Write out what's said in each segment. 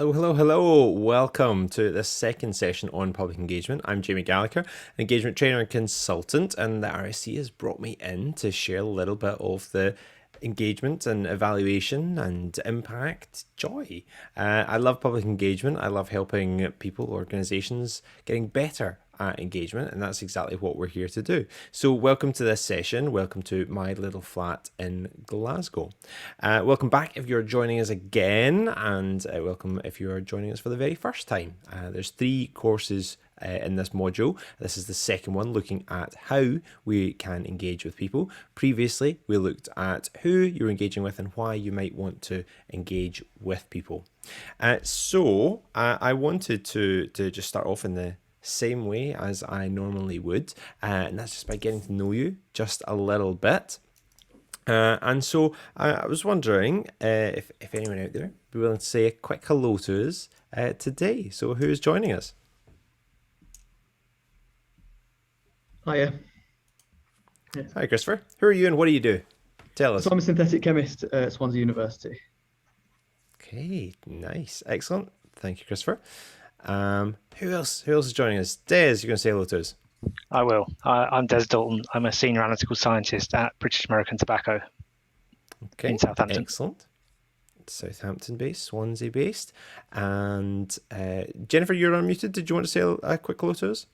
Hello, hello, hello. Welcome to this second session on public engagement. I'm Jamie Gallagher, an engagement trainer and consultant, and the RSC has brought me in to share a little bit of the engagement and evaluation and impact joy. I love public engagement. I love helping people, organizations getting better at engagement, and that's exactly what we're here to do. So welcome to this session. Welcome to my little flat in Glasgow. Welcome back if you're joining us again, and welcome if you're joining us for the very first time. There's 3 courses in this module. This is the second one, looking at how we can engage with people. Previously, we looked at who you're engaging with and why you might want to engage with people. So I wanted to just start off in the same way as I normally would, and that's just by getting to know you just a little bit. And so I was wondering if anyone out there would be willing to say a quick hello to us today. So who's joining us? Hiya. Yeah. Hi, Christopher. Who are you and what do you do? Tell us. So I'm a synthetic chemist at Swansea University. Okay, nice. Excellent. Thank you, Christopher. Who else is joining us? Des, you're going to say hello to us. I will. I'm Des Dalton. I'm a senior analytical scientist at British American Tobacco in Southampton. Excellent. Southampton based, Swansea based. And Jennifer, you're unmuted. Did you want to say a quick hello to us?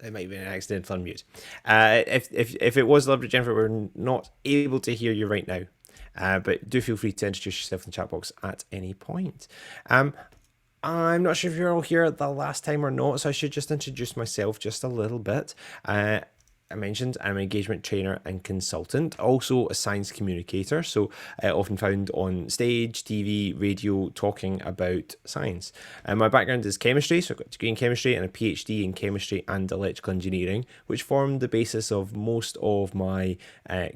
It might be an accidental unmute. If it was deliberate, Jennifer, we're not able to hear you right now. But do feel free to introduce yourself in the chat box at any point. I'm not sure if you're all here the last time or not, so I should just introduce myself just a little bit. I mentioned I'm an engagement trainer and consultant, also a science communicator, so often found on stage, TV, radio, talking about science. My background is chemistry, so I've got a degree in chemistry and a PhD in chemistry and electrical engineering, which formed the basis of most of my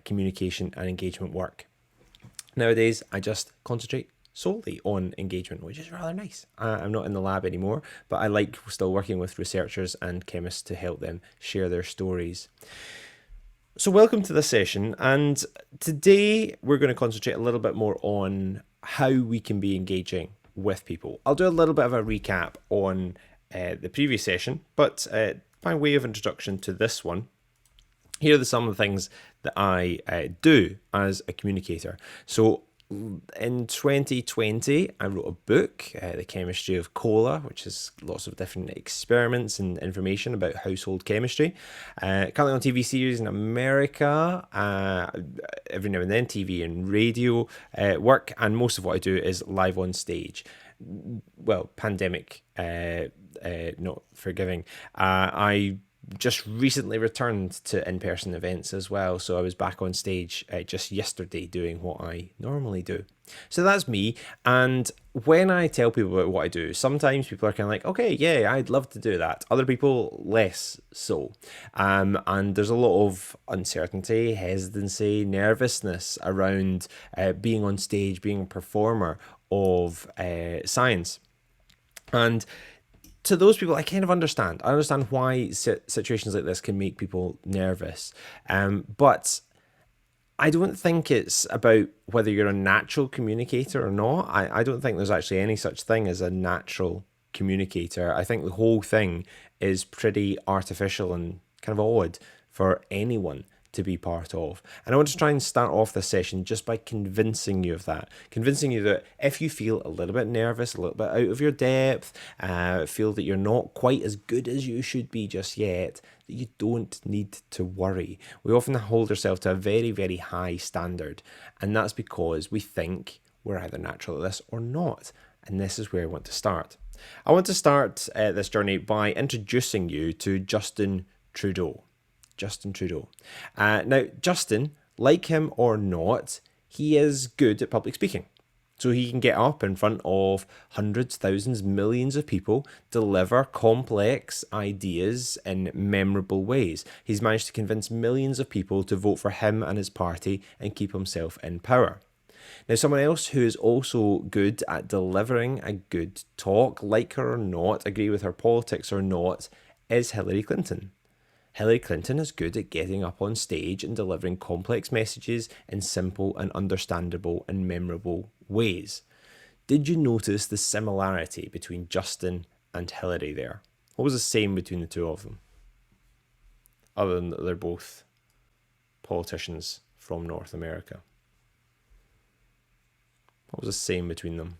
communication and engagement work. Nowadays, I just concentrate solely on engagement, which is rather nice. I'm not in the lab anymore, but I like still working with researchers and chemists to help them share their stories. So welcome to this session, and today we're going to concentrate a little bit more on how we can be engaging with people. I'll do a little bit of a recap on the previous session, but by way of introduction to this one, here are some of the things that I do as a communicator. So in 2020, I wrote a book, The Chemistry of Cola, which has lots of different experiments and information about household chemistry. Currently on TV series in America, every now and then TV and radio work, and most of what I do is live on stage. Well, pandemic not forgiving. I just recently returned to in-person events as well, so I was back on stage just yesterday doing what I normally do. So that's me, and when I tell people about what I do, sometimes people are kind of like, okay, yeah, I'd love to do that. Other people, less so. And there's a lot of uncertainty, hesitancy, nervousness around being on stage, being a performer of science. And to those people, I kind of understand. I understand why situations like this can make people nervous. But I don't think it's about whether you're a natural communicator or not. I don't think there's actually any such thing as a natural communicator. I think the whole thing is pretty artificial and kind of odd for anyone to be part of. And I want to try and start off this session just by convincing you of that. Convincing you that if you feel a little bit nervous, a little bit out of your depth, feel that you're not quite as good as you should be just yet, that you don't need to worry. We often hold ourselves to a very, very high standard. And that's because we think we're either natural at this or not. And this is where I want to start. I want to start this journey by introducing you to Justin Trudeau. Justin Trudeau. Now, Justin, like him or not, he is good at public speaking. So he can get up in front of hundreds, thousands, millions of people, deliver complex ideas in memorable ways. He's managed to convince millions of people to vote for him and his party and keep himself in power. Now, someone else who is also good at delivering a good talk, like her or not, agree with her politics or not, is Hillary Clinton. Hillary Clinton is good at getting up on stage and delivering complex messages in simple and understandable and memorable ways. Did you notice the similarity between Justin and Hillary there? What was the same between the two of them? Other than that they're both politicians from North America. What was the same between them?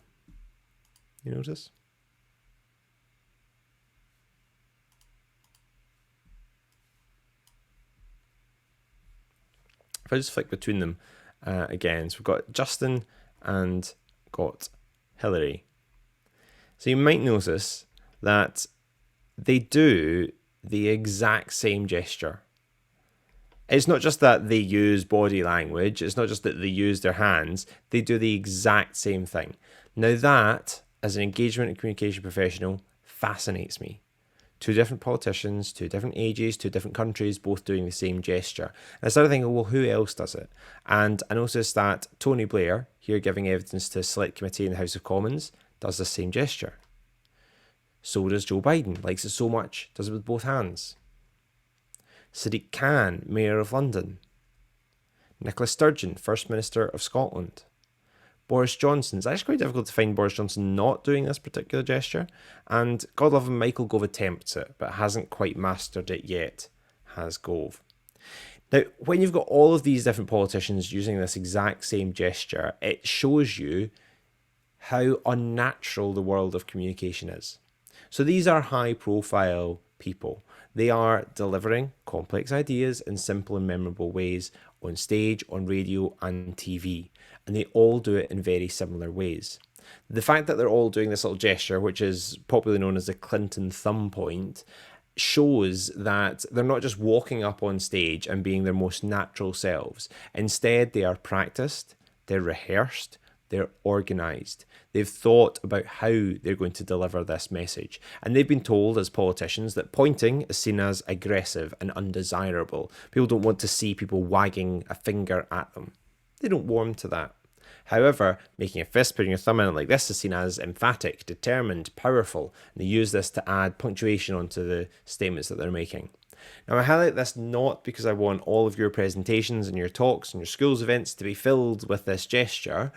You notice? If I just flick between them again, so we've got Justin and got Hillary. So you might notice that they do the exact same gesture. It's not just that they use body language, it's not just that they use their hands, they do the exact same thing. Now that, as an engagement and communication professional, fascinates me. Two different politicians, two different ages, two different countries, both doing the same gesture. And I started thinking, well, who else does it? And I noticed that Tony Blair, here giving evidence to a select committee in the House of Commons, does the same gesture. So does Joe Biden, likes it so much, does it with both hands. Sadiq Khan, Mayor of London. Nicola Sturgeon, First Minister of Scotland. Boris Johnson. It's actually quite difficult to find Boris Johnson not doing this particular gesture. And God love him, Michael Gove attempts it, but hasn't quite mastered it yet, has Gove. Now, when you've got all of these different politicians using this exact same gesture, it shows you how unnatural the world of communication is. So these are high-profile people. They are delivering complex ideas in simple and memorable ways on stage, on radio and TV. And they all do it in very similar ways. The fact that they're all doing this little gesture, which is popularly known as the Clinton thumb point, shows that they're not just walking up on stage and being their most natural selves. Instead, they are practiced, they're rehearsed, they're organised. They've thought about how they're going to deliver this message. And they've been told as politicians that pointing is seen as aggressive and undesirable. People don't want to see people wagging a finger at them. They don't warm to that. However, making a fist, putting your thumb in it like this is seen as emphatic, determined, powerful. And they use this to add punctuation onto the statements that they're making. Now, I highlight this not because I want all of your presentations and your talks and your schools events to be filled with this gesture.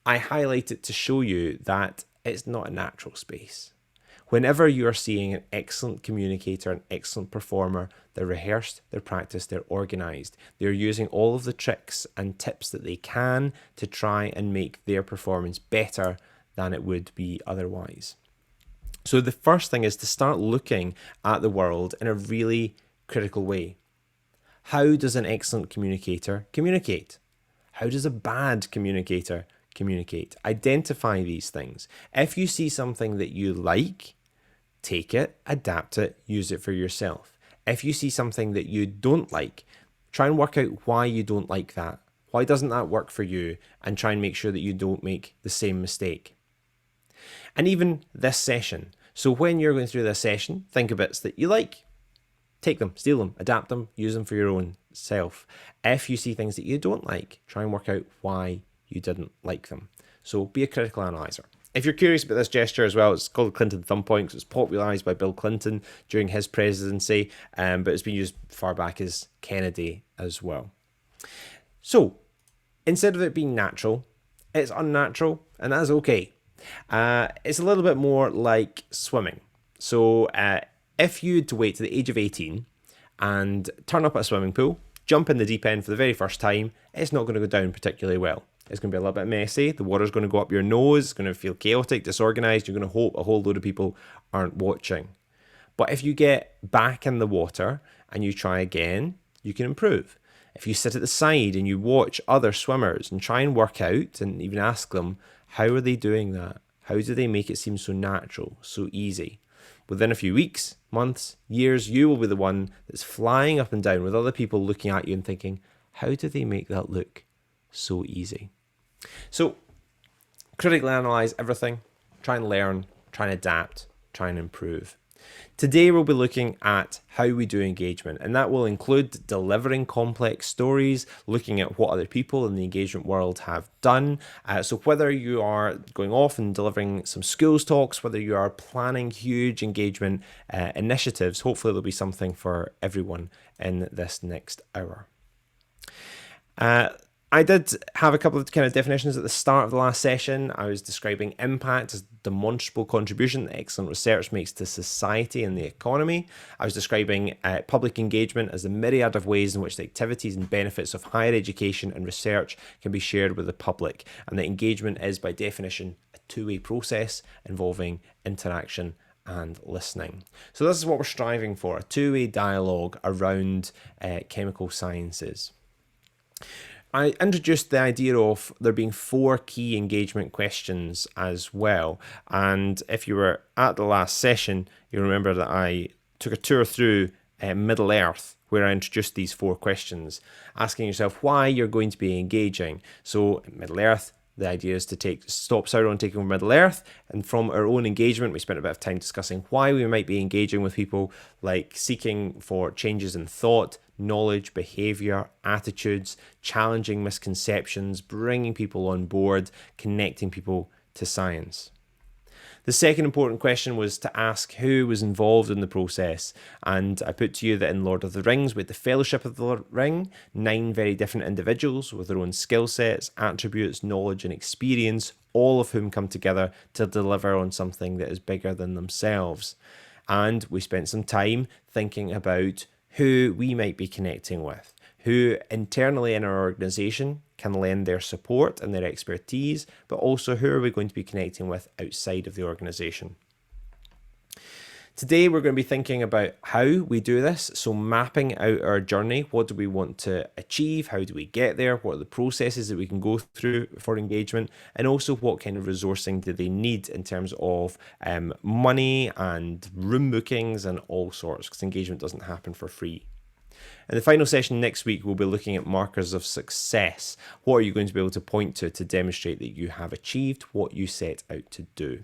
I highlight it to show you that it's not a natural space. Whenever you are seeing an excellent communicator, an excellent performer, they're rehearsed, they're practiced, they're organised. They're using all of the tricks and tips that they can to try and make their performance better than it would be otherwise. So the first thing is to start looking at the world in a really critical way. How does an excellent communicator communicate? How does a bad communicator communicate? Identify these things. If you see something that you like, take it, adapt it, use it for yourself. If you see something that you don't like, try and work out why you don't like that. Why doesn't that work for you? And try and make sure that you don't make the same mistake. And even this session. So when you're going through this session, think of bits that you like. Take them, steal them, adapt them, use them for your own self. If you see things that you don't like, try and work out why you didn't like them. So be a critical analyzer. If you're curious about this gesture as well, it's called the Clinton thumb point. It was popularised by Bill Clinton during his presidency, but it's been used far back as Kennedy as well. So instead of it being natural, it's unnatural, and that's okay. It's a little bit more like swimming. So if you had to wait to the age of 18 and turn up at a swimming pool, jump in the deep end for the very first time, it's not going to go down particularly well. It's going to be a little bit messy. The water's going to go up your nose. It's going to feel chaotic, disorganized. You're going to hope a whole load of people aren't watching. But if you get back in the water and you try again, you can improve. If you sit at the side and you watch other swimmers and try and work out and even ask them, how are they doing that? How do they make it seem so natural, so easy? Within a few weeks, months, years, you will be the one that's flying up and down with other people looking at you and thinking, how do they make that look so easy? So critically analyze everything, try and learn, try and adapt, try and improve. Today we'll be looking at how we do engagement, and that will include delivering complex stories, looking at what other people in the engagement world have done. So whether you are going off and delivering some schools talks, whether you are planning huge engagement initiatives, hopefully there'll be something for everyone in this next hour. I did have a couple of kind of definitions at the start of the last session. I was describing impact as demonstrable contribution that excellent research makes to society and the economy. I was describing public engagement as the myriad of ways in which the activities and benefits of higher education and research can be shared with the public, and that engagement is by definition a two-way process involving interaction and listening. So this is what we're striving for, a two-way dialogue around chemical sciences. I introduced the idea of there being 4 key engagement questions as well. And if you were at the last session, you remember that I took a tour through Middle Earth, where I introduced these 4 questions, asking yourself why you're going to be engaging. So in Middle Earth, the idea is to stop Sauron taking over Middle Earth, and from our own engagement, we spent a bit of time discussing why we might be engaging with people, like seeking for changes in thought, knowledge, behaviour, attitudes, challenging misconceptions, bringing people on board, connecting people to science. The second important question was to ask who was involved in the process, and I put to you that in Lord of the Rings, with the Fellowship of the Ring, 9 very different individuals with their own skill sets, attributes, knowledge and experience, all of whom come together to deliver on something that is bigger than themselves. And we spent some time thinking about who we might be connecting with, who internally in our organisation can lend their support and their expertise, but also who are we going to be connecting with outside of the organisation. Today we're going to be thinking about how we do this, so mapping out our journey. What do we want to achieve? How do we get there? What are the processes that we can go through for engagement? And also what kind of resourcing do they need in terms of money and room bookings and all sorts, because engagement doesn't happen for free. In the final session next week, we'll be looking at markers of success. What are you going to be able to point to demonstrate that you have achieved what you set out to do?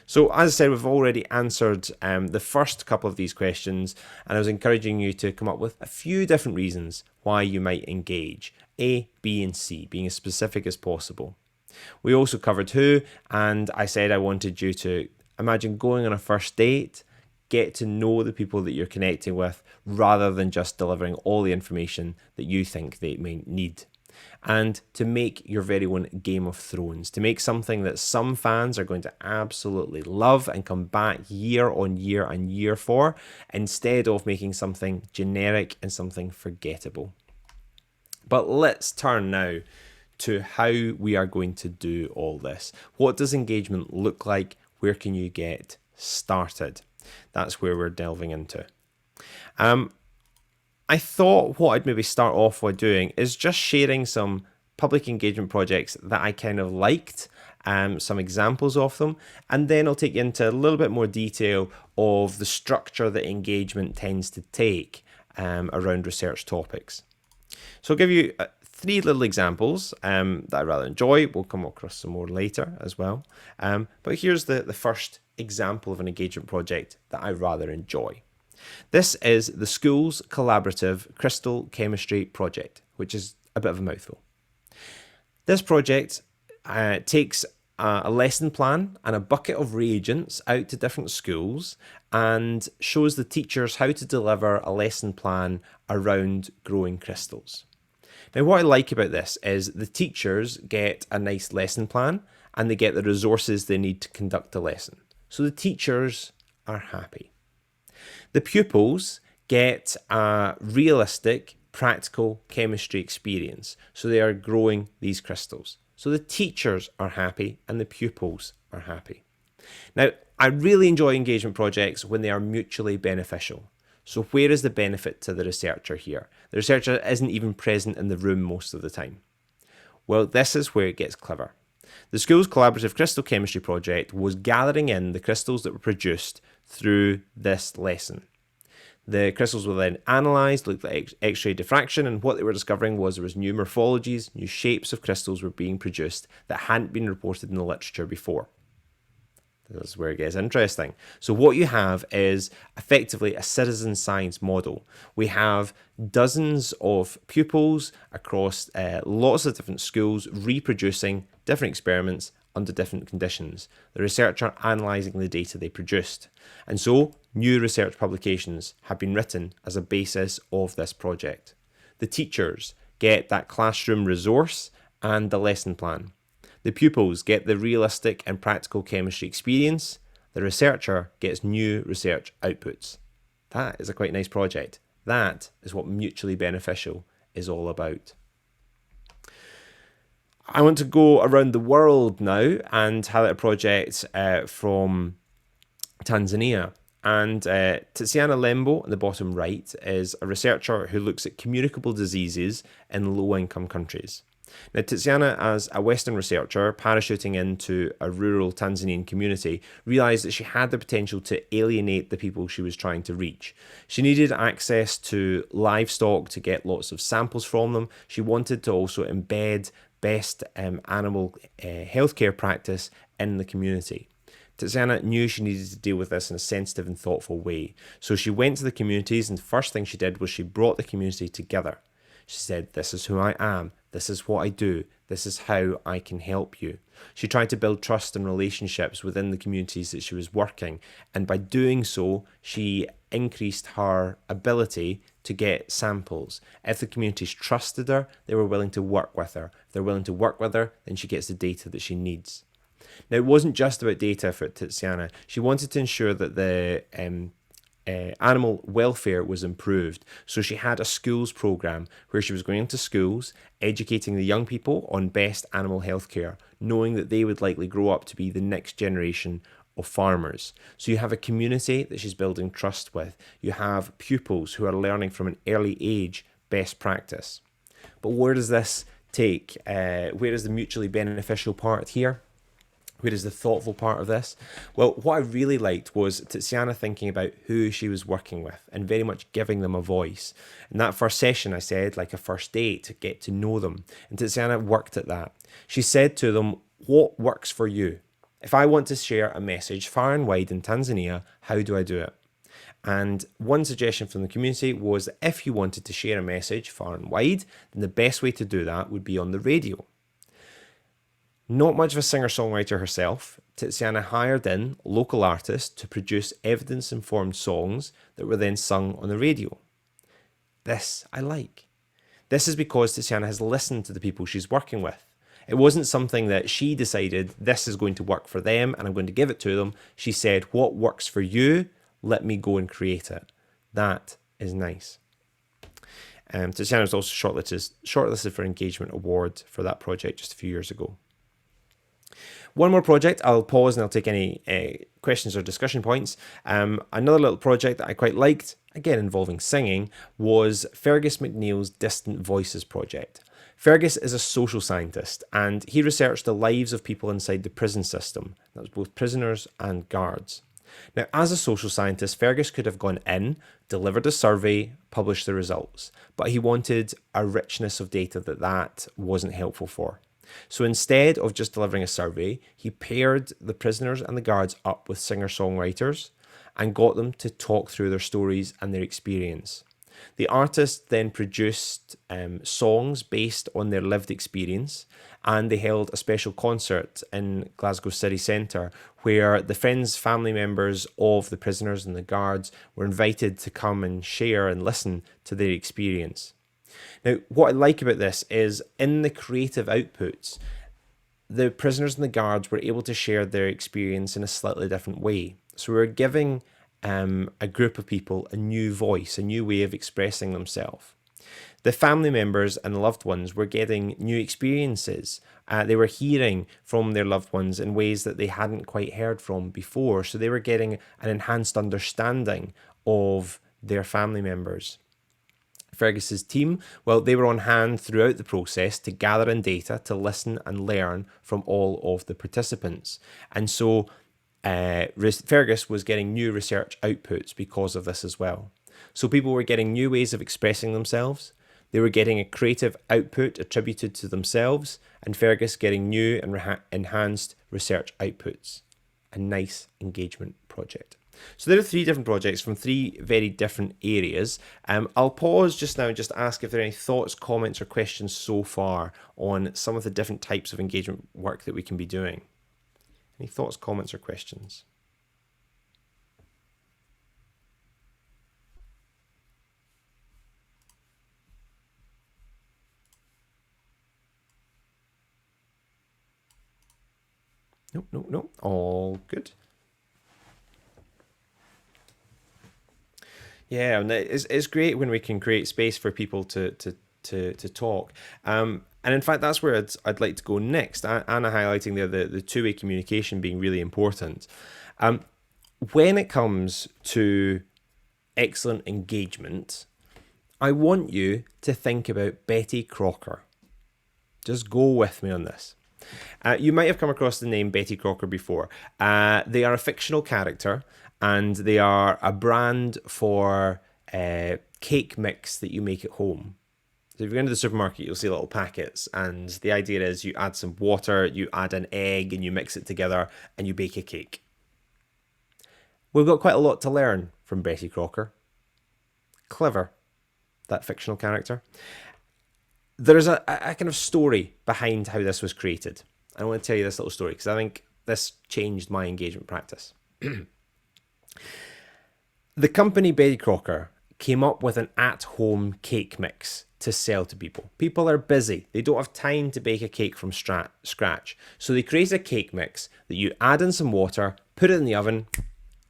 So as I said, we've already answered the first couple of these questions, and I was encouraging you to come up with a few different reasons why you might engage. A, B, and C, being as specific as possible. We also covered who, and I said I wanted you to imagine going on a first date, get to know the people that you're connecting with rather than just delivering all the information that you think they may need. And to make your very own Game of Thrones, to make something that some fans are going to absolutely love and come back year on year and year for, instead of making something generic and something forgettable. But let's turn now to how we are going to do all this. What does engagement look like? Where can you get started? That's where we're delving into. I thought what I'd maybe start off with doing is just sharing some public engagement projects that I kind of liked, some examples of them, and then I'll take you into a little bit more detail of the structure that engagement tends to take around research topics. So I'll give you 3 little examples that I rather enjoy. We'll come across some more later as well. But here's the first example of an engagement project that I rather enjoy. This is the school's collaborative crystal chemistry project, which is a bit of a mouthful. This project takes a lesson plan and a bucket of reagents out to different schools and shows the teachers how to deliver a lesson plan around growing crystals. Now, what I like about this is the teachers get a nice lesson plan and they get the resources they need to conduct the lesson. So the teachers are happy. The pupils get a realistic, practical chemistry experience. So they are growing these crystals. So the teachers are happy and the pupils are happy. Now, I really enjoy engagement projects when they are mutually beneficial. So where is the benefit to the researcher here? The researcher isn't even present in the room most of the time. Well, this is where it gets clever. The school's collaborative crystal chemistry project was gathering in the crystals that were produced through this lesson. The crystals were then analysed, looked at X-ray diffraction, and what they were discovering was there was new morphologies, new shapes of crystals were being produced that hadn't been reported in the literature before. This is where it gets interesting. So what you have is effectively a citizen science model. We have dozens of pupils across lots of different schools reproducing different experiments under different conditions. The researcher analysing the data they produced. And so new research publications have been written as a basis of this project. The teachers get that classroom resource and the lesson plan. The pupils get the realistic and practical chemistry experience. The researcher gets new research outputs. That is a quite nice project. That is what mutually beneficial is all about. I want to go around the world now and highlight a project from Tanzania. And Tiziana Lembo, in the bottom right, is a researcher who looks at communicable diseases in low-income countries. Now, Tiziana, as a Western researcher parachuting into a rural Tanzanian community, realised that she had the potential to alienate the people she was trying to reach. She needed access to livestock to get lots of samples from them. She wanted to also embed best animal healthcare practice in the community. Tiziana knew she needed to deal with this in a sensitive and thoughtful way. So she went to the communities, and the first thing she did was she brought the community together. She said, "This is who I am. This is what I do. This is how I can help you." She tried to build trust and relationships within the communities that she was working. And by doing so, she increased her ability to get samples. If the communities trusted her, they were willing to work with her. If they're willing to work with her, then she gets the data that she needs. Now, it wasn't just about data for Tiziana. She wanted to ensure that the animal welfare was improved. So she had a schools program where she was going into schools, educating the young people on best animal health care, knowing that they would likely grow up to be the next generation of farmers. So you have a community that she's building trust with. You have pupils who are learning from an early age best practice. But where does this take? Where is the mutually beneficial part here? Where is the thoughtful part of this? Well, what I really liked was Tiziana thinking about who she was working with and very much giving them a voice. In that first session, I said, like a first date, to get to know them. And Tiziana worked at that. She said to them, "What works for you? If I want to share a message far and wide in Tanzania, how do I do it?" And one suggestion from the community was that if you wanted to share a message far and wide, then the best way to do that would be on the radio. Not much of a singer-songwriter herself, Tiziana hired in local artists to produce evidence-informed songs that were then sung on the radio. This I like. This is because Tiziana has listened to the people she's working with. It wasn't something that she decided, this is going to work for them and I'm going to give it to them. She said, "What works for you? Let me go and create it." That is nice. Tiziana was also shortlisted for Engagement Award for that project just a few years ago. One more project, I'll pause and I'll take any questions or discussion points. Another little project that I quite liked, again involving singing, was Fergus McNeil's Distant Voices project. Fergus is a social scientist and he researched the lives of people inside the prison system. That was both prisoners and guards. Now, as a social scientist, Fergus could have gone in, delivered a survey, published the results, but he wanted a richness of data that wasn't helpful for. So instead of just delivering a survey, he paired the prisoners and the guards up with singer-songwriters and got them to talk through their stories and their experience. The artists then produced songs based on their lived experience, and they held a special concert in Glasgow city centre where the friends, family members of the prisoners and the guards were invited to come and share and listen to their experience. Now, what I like about this is in the creative outputs, the prisoners and the guards were able to share their experience in a slightly different way. So we're giving a group of people a new voice, a new way of expressing themselves. The family members and loved ones were getting new experiences. They were hearing from their loved ones in ways that they hadn't quite heard from before. So they were getting an enhanced understanding of their family members. Fergus's team, well, they were on hand throughout the process to gather in data, to listen and learn from all of the participants. And so Fergus was getting new research outputs because of this as well. So people were getting new ways of expressing themselves. They were getting a creative output attributed to themselves, and Fergus getting new and enhanced research outputs. a nice engagement project. So there are 3 different projects from 3 very different areas. I'll pause just now and just ask if there are any thoughts, comments, or questions so far on some of the different types of engagement work that we can be doing. Any thoughts, comments, or questions? No. All good. Yeah, and it's great when we can create space for people to talk. And in fact, that's where I'd like to go next. Anna highlighting there the two-way communication being really important. When it comes to excellent engagement, I want you to think about Betty Crocker. Just go with me on this. You might have come across the name Betty Crocker before. They are a fictional character, and they are a brand for cake mix that you make at home. So if you go into the supermarket, you'll see little packets, and the idea is you add some water, you add an egg, and you mix it together, and you bake a cake. We've got quite a lot to learn from Betty Crocker. Clever, that fictional character. There's a kind of story behind how this was created. I want to tell you this little story because I think this changed my engagement practice. The company Betty Crocker came up with an at-home cake mix to sell to people. People are busy. They don't have time to bake a cake from scratch. So they create a cake mix that you add in some water, put it in the oven,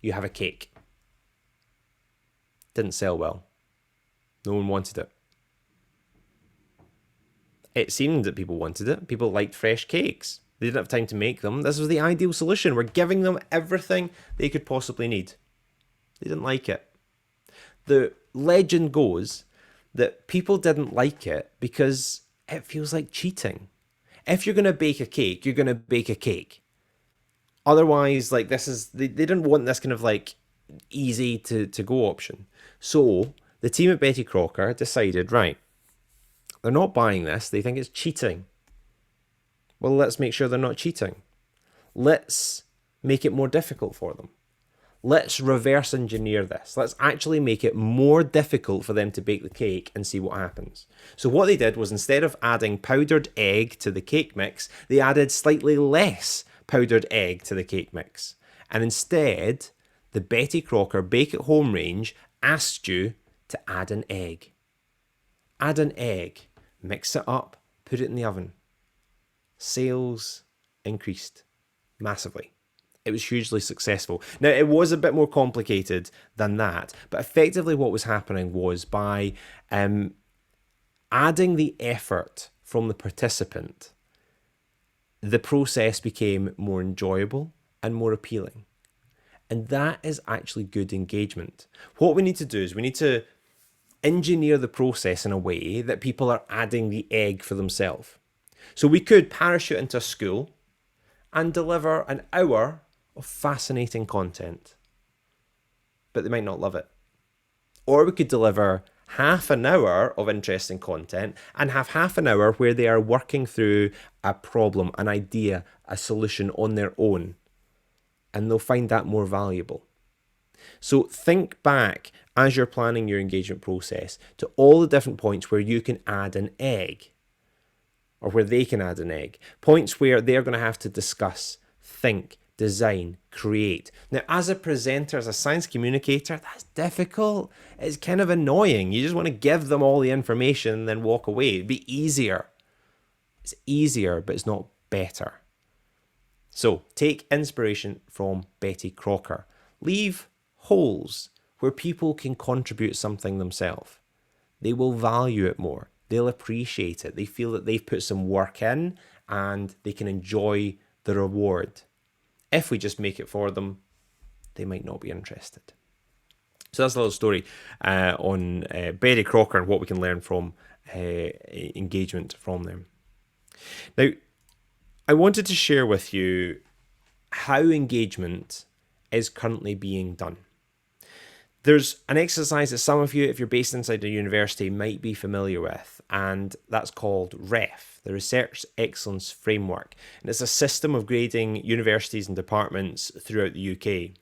you have a cake. Didn't sell well. No one wanted it. It seemed that people wanted it. People liked fresh cakes. They didn't have time to make them. This was the ideal solution. We're giving them everything they could possibly need. They didn't like it. The legend goes that people didn't like it because it feels like cheating. If you're going to bake a cake, you're going to bake a cake. Otherwise, like they didn't want this kind of like easy to go option. So the team at Betty Crocker decided, right, they're not buying this. They think it's cheating. Well, let's make sure they're not cheating. Let's make it more difficult for them. Let's reverse engineer this. Let's actually make it more difficult for them to bake the cake and see what happens. So what they did was instead of adding powdered egg to the cake mix, they added slightly less powdered egg to the cake mix. And instead, the Betty Crocker Bake at Home range asked you to add an egg. Add an egg, mix it up, put it in the oven. Sales increased massively. It was hugely successful. Now, it was a bit more complicated than that, but effectively what was happening was by adding the effort from the participant, the process became more enjoyable and more appealing. And that is actually good engagement. What we need to do is we need to engineer the process in a way that people are adding the egg for themselves. So we could parachute into a school and deliver an hour of fascinating content, but they might not love it. Or we could deliver half an hour of interesting content and have half an hour where they are working through a problem, an idea, a solution on their own, and they'll find that more valuable. So think back as you're planning your engagement process to all the different points where you can add an egg, or where they can add an egg. Points where they're going to have to discuss, think, design, create. Now, as a presenter, as a science communicator, that's difficult. It's kind of annoying. You just want to give them all the information and then walk away. It'd be easier. It's easier, but it's not better. So take inspiration from Betty Crocker. Leave holes where people can contribute something themselves. They will value it more. They'll appreciate it. They feel that they've put some work in and they can enjoy the reward. If we just make it for them, they might not be interested. So that's a little story on Betty Crocker and what we can learn from engagement from them. Now, I wanted to share with you how engagement is currently being done. There's an exercise that some of you, if you're based inside a university, might be familiar with, and that's called REF, the Research Excellence Framework. And it's a system of grading universities and departments throughout the UK.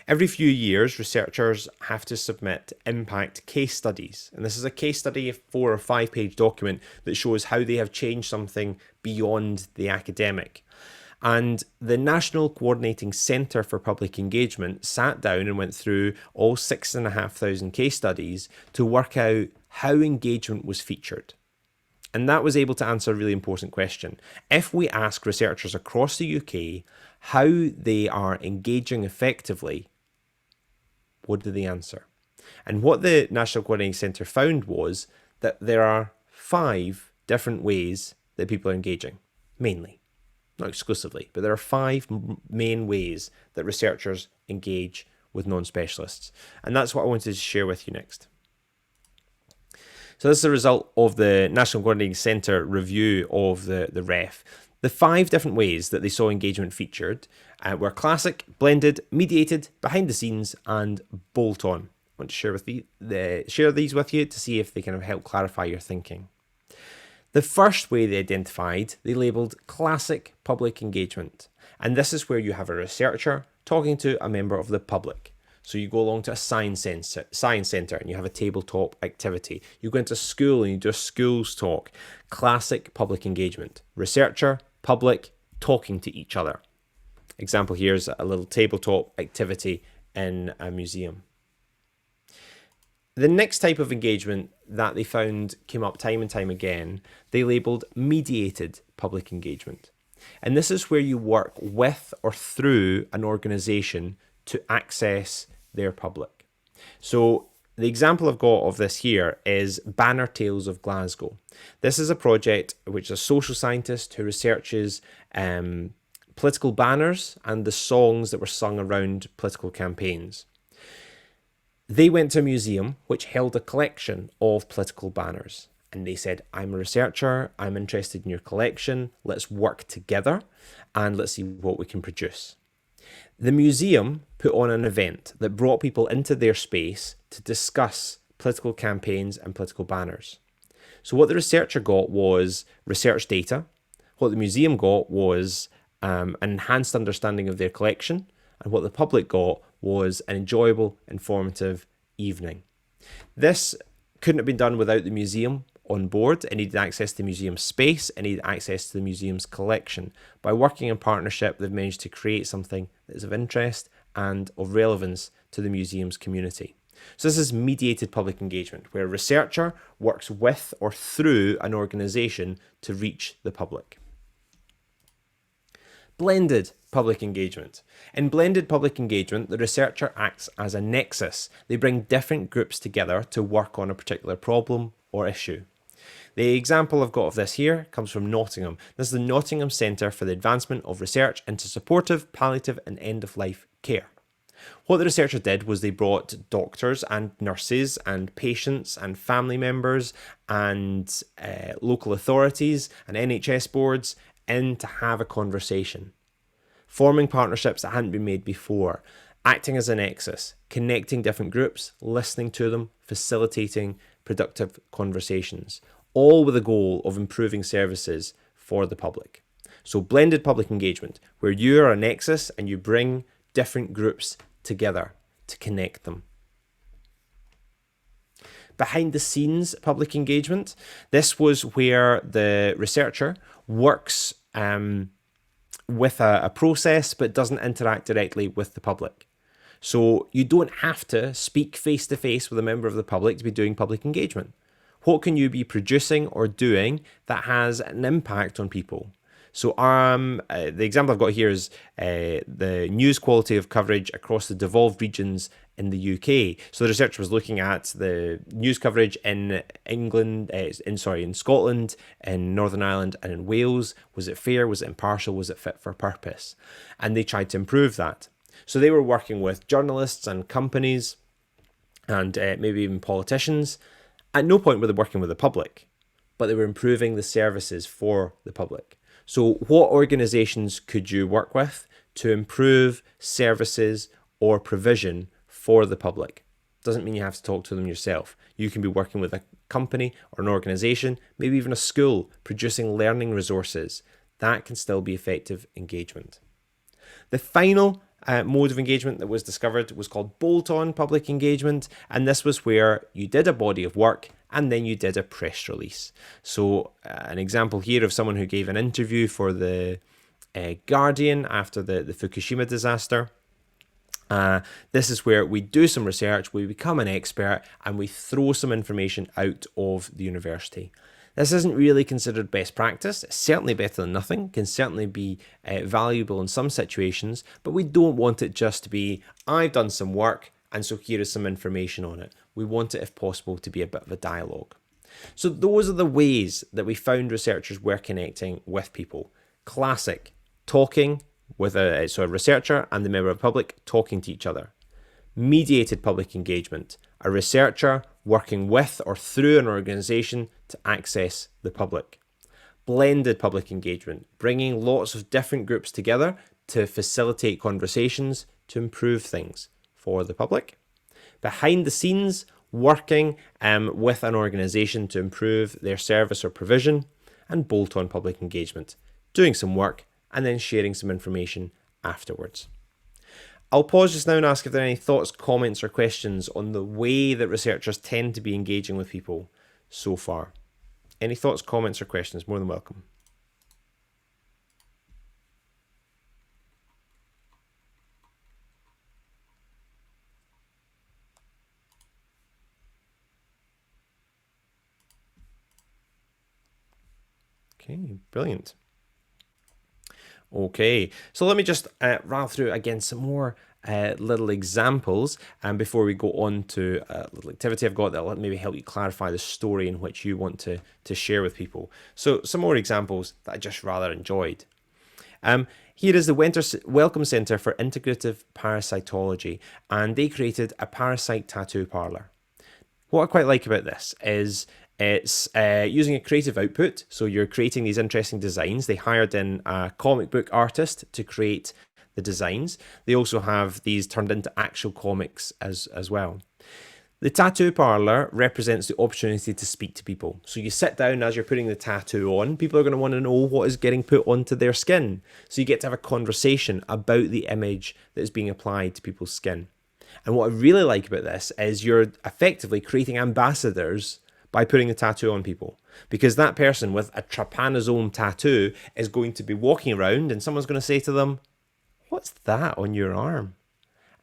Every few years, researchers have to submit impact case studies. And this is a case study, a 4 or 5 page document that shows how they have changed something beyond the academic. And the National Coordinating Centre for Public Engagement sat down and went through all 6,500 case studies to work out how engagement was featured. And that was able to answer a really important question. If we ask researchers across the UK how they are engaging effectively, what do they answer? And what the National Coordinating Centre found was that there are 5 different ways that people are engaging, mainly. Not exclusively, but there are 5 main ways that researchers engage with non-specialists. And that's what I wanted to share with you next. So this is a result of the National Coordinating Centre review of the REF. The 5 different ways that they saw engagement featured were classic, blended, mediated, behind the scenes, and bolt-on. I want to share these with you to see if they kind of help clarify your thinking. The first way they identified, they labelled classic public engagement. And this is where you have a researcher talking to a member of the public. So you go along to a science centre and you have a tabletop activity. You go into school and you do a schools talk. Classic public engagement. Researcher, public, talking to each other. Example here is a little tabletop activity in a museum. The next type of engagement that they found came up time and time again, they labelled mediated public engagement. And this is where you work with or through an organisation to access their public. So the example I've got of this here is Banner Tales of Glasgow. This is a project which is a social scientist who researches political banners and the songs that were sung around political campaigns. They went to a museum which held a collection of political banners. And they said, I'm a researcher, I'm interested in your collection, let's work together and let's see what we can produce. The museum put on an event that brought people into their space to discuss political campaigns and political banners. So what the researcher got was research data. What the museum got was an enhanced understanding of their collection. And what the public got was an enjoyable, informative evening. This couldn't have been done without the museum on board. It needed access to the museum space. It needed access to the museum's collection. By working in partnership, they've managed to create something that is of interest and of relevance to the museum's community. So this is mediated public engagement, where a researcher works with or through an organisation to reach the public. Blended public engagement. In blended public engagement, the researcher acts as a nexus. They bring different groups together to work on a particular problem or issue. The example I've got of this here comes from Nottingham. This is the Nottingham Centre for the Advancement of Research into Supportive, Palliative and End-of-Life Care. What the researcher did was they brought doctors and nurses and patients and family members and local authorities and NHS boards in to have a conversation, forming partnerships that hadn't been made before, acting as a nexus, connecting different groups, listening to them, facilitating productive conversations, all with the goal of improving services for the public. So blended public engagement, where you are a nexus and you bring different groups together to connect them. Behind the scenes public engagement, this was where the researcher works with a process but doesn't interact directly with the public. So you don't have to speak face to face with a member of the public to be doing public engagement. What can you be producing or doing that has an impact on people? So the example I've got here is the news quality of coverage across the devolved regions in the UK. So the researcher was looking at the news coverage in in Scotland, in Northern Ireland and in Wales. Was it fair? Was it impartial? Was it fit for purpose? And they tried to improve that. So they were working with journalists and companies and maybe even politicians. At no point were they working with the public, but they were improving the services for the public. So what organisations could you work with to improve services or provision for the public? Doesn't mean you have to talk to them yourself. You can be working with a company or an organization, maybe even a school, producing learning resources. That can still be effective engagement. The final mode of engagement that was discovered was called bolt-on public engagement, and this was where you did a body of work and then you did a press release. So an example here of someone who gave an interview for the Guardian after the Fukushima disaster. This is where we do some research, we become an expert, and we throw some information out of the university. This isn't really considered best practice. It's certainly better than nothing, can certainly be valuable in some situations, but we don't want it just to be, I've done some work, and so here is some information on it. We want it, if possible, to be a bit of a dialogue. So those are the ways that we found researchers were connecting with people. Classic, talking with a researcher and the member of the public talking to each other. Mediated public engagement, a researcher working with or through an organisation to access the public. Blended public engagement, bringing lots of different groups together to facilitate conversations to improve things for the public. Behind the scenes, working with an organisation to improve their service or provision. And bolt-on public engagement, doing some work and then sharing some information afterwards. I'll pause just now and ask if there are any thoughts, comments or questions on the way that researchers tend to be engaging with people so far. Any thoughts, comments or questions? More than welcome. Okay, brilliant. Okay, so let me just rattle through again some more little examples before we go on to a little activity I've got that will maybe help you clarify the story in which you want to share with people. So some more examples that I just rather enjoyed. Here is the Wellcome Centre for Integrative Parasitology, and they created a parasite tattoo parlour. What I quite like about this is it's using a creative output, so you're creating these interesting designs. They hired in a comic book artist to create the designs. They also have these turned into actual comics as well. The tattoo parlour represents the opportunity to speak to people. So you sit down as you're putting the tattoo on, people are going to want to know what is getting put onto their skin. So you get to have a conversation about the image that is being applied to people's skin. And what I really like about this is you're effectively creating ambassadors by putting the tattoo on people, because that person with a trypanosome tattoo is going to be walking around and someone's going to say to them, "What's that on your arm?"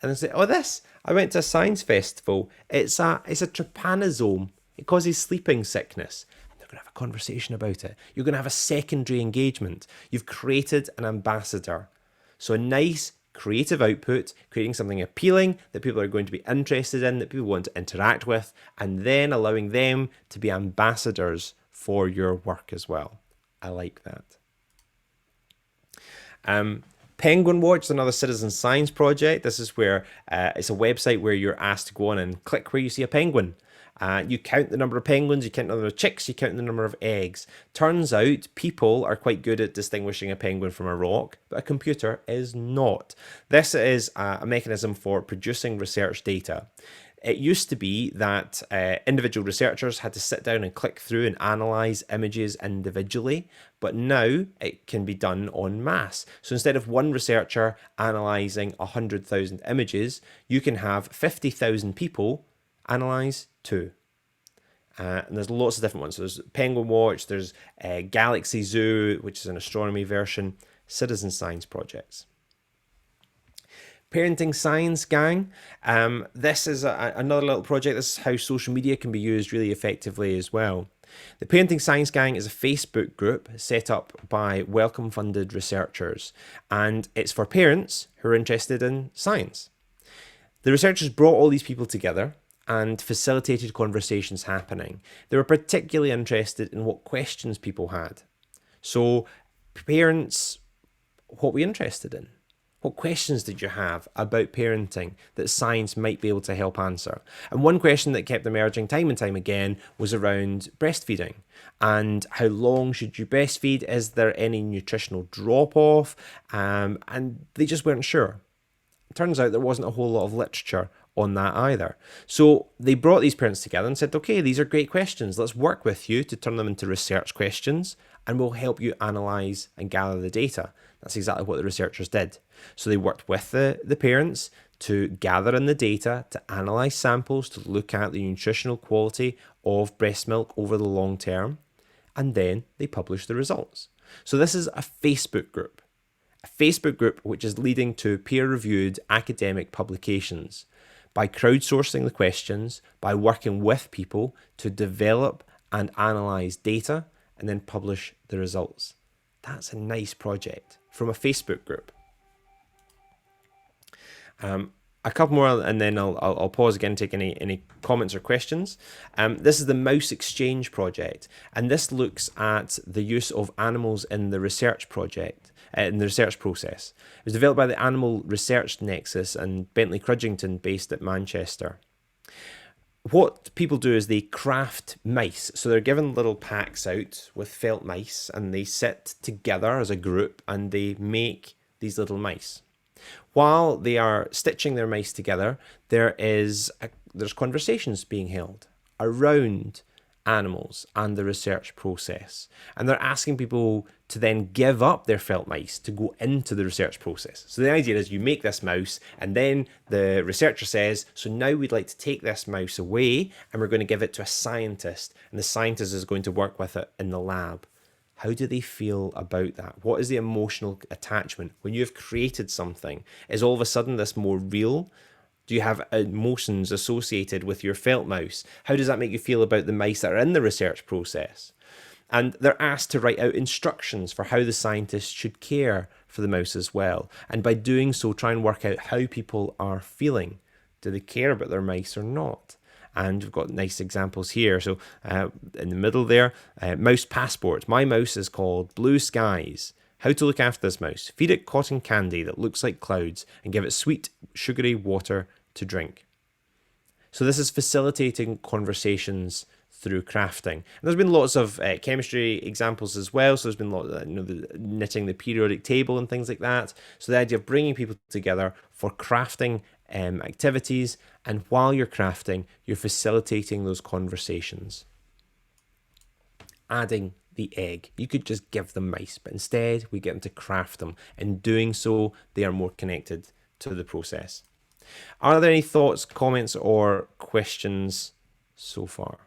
And they say, "Oh, this, I went to a science festival. It's a trypanosome. It causes sleeping sickness." And they're going to have a conversation about it. You're going to have a secondary engagement. You've created an ambassador. So a nice creative output, creating something appealing that people are going to be interested in, that people want to interact with, and then allowing them to be ambassadors for your work as well. I like that. Penguin Watch is another citizen science project. This is where it's a website where you're asked to go on and click where you see a penguin. You count the number of penguins, you count the number of chicks, you count the number of eggs. Turns out people are quite good at distinguishing a penguin from a rock, but a computer is not. This is a mechanism for producing research data. It used to be that individual researchers had to sit down and click through and analyse images individually, but now it can be done en masse. So instead of one researcher analysing 100,000 images, you can have 50,000 people analyse 2. And there's lots of different ones. So there's Penguin Watch, there's Galaxy Zoo, which is an astronomy version, citizen science projects. Parenting Science Gang. This is another little project. This is how social media can be used really effectively as well. The Parenting Science Gang is a Facebook group set up by Wellcome funded researchers, and it's for parents who are interested in science. The researchers brought all these people together and facilitated conversations happening. They were particularly interested in what questions people had. So parents, what were you interested in? What questions did you have about parenting that science might be able to help answer? And one question that kept emerging time and time again was around breastfeeding. And how long should you breastfeed? Is there any nutritional drop-off? And they just weren't sure. It turns out there wasn't a whole lot of literature on that either. So they brought these parents together and said, okay, these are great questions. Let's work with you to turn them into research questions, and we'll help you analyze and gather the data. That's exactly what the researchers did. So they worked with the parents to gather in the data, to analyze samples, to look at the nutritional quality of breast milk over the long term, and then they published the results. So this is a Facebook group. A Facebook group which is leading to peer-reviewed academic publications by crowdsourcing the questions, by working with people to develop and analyze data, and then publish the results. That's a nice project from a Facebook group. A couple more, and then I'll pause again, take any comments or questions. This is the Mouse Exchange project, and this looks at the use of animals in the research project, in the research process. It was developed by the Animal Research Nexus and Bentley Crudgington, based at Manchester. What people do is they craft mice. So they're given little packs out with felt mice, and they sit together as a group and they make these little mice. While they are stitching their mice together, there's conversations being held around animals and the research process. And they're asking people to then give up their felt mice to go into the research process. So the idea is you make this mouse, and then the researcher says, so now we'd like to take this mouse away and we're going to give it to a scientist, and the scientist is going to work with it in the lab. How do they feel about that? What is the emotional attachment? When you've created something, is all of a sudden this more real? Do you have emotions associated with your felt mouse? How does that make you feel about the mice that are in the research process? And they're asked to write out instructions for how the scientists should care for the mouse as well. And by doing so, try and work out how people are feeling. Do they care about their mice or not? And we've got nice examples here. So in the middle there, mouse passport. My mouse is called Blue Skies. How to look after this mouse. Feed it cotton candy that looks like clouds and give it sweet, sugary water to drink. So this is facilitating conversations through crafting. And there's been lots of chemistry examples as well. So there's been a lot of the knitting the periodic table and things like that. So the idea of bringing people together for crafting activities, and while you're crafting, you're facilitating those conversations. Adding the egg. You could just give them mice, but instead we get them to craft them. In doing so, they are more connected to the process. Are there any thoughts, comments, or questions so far?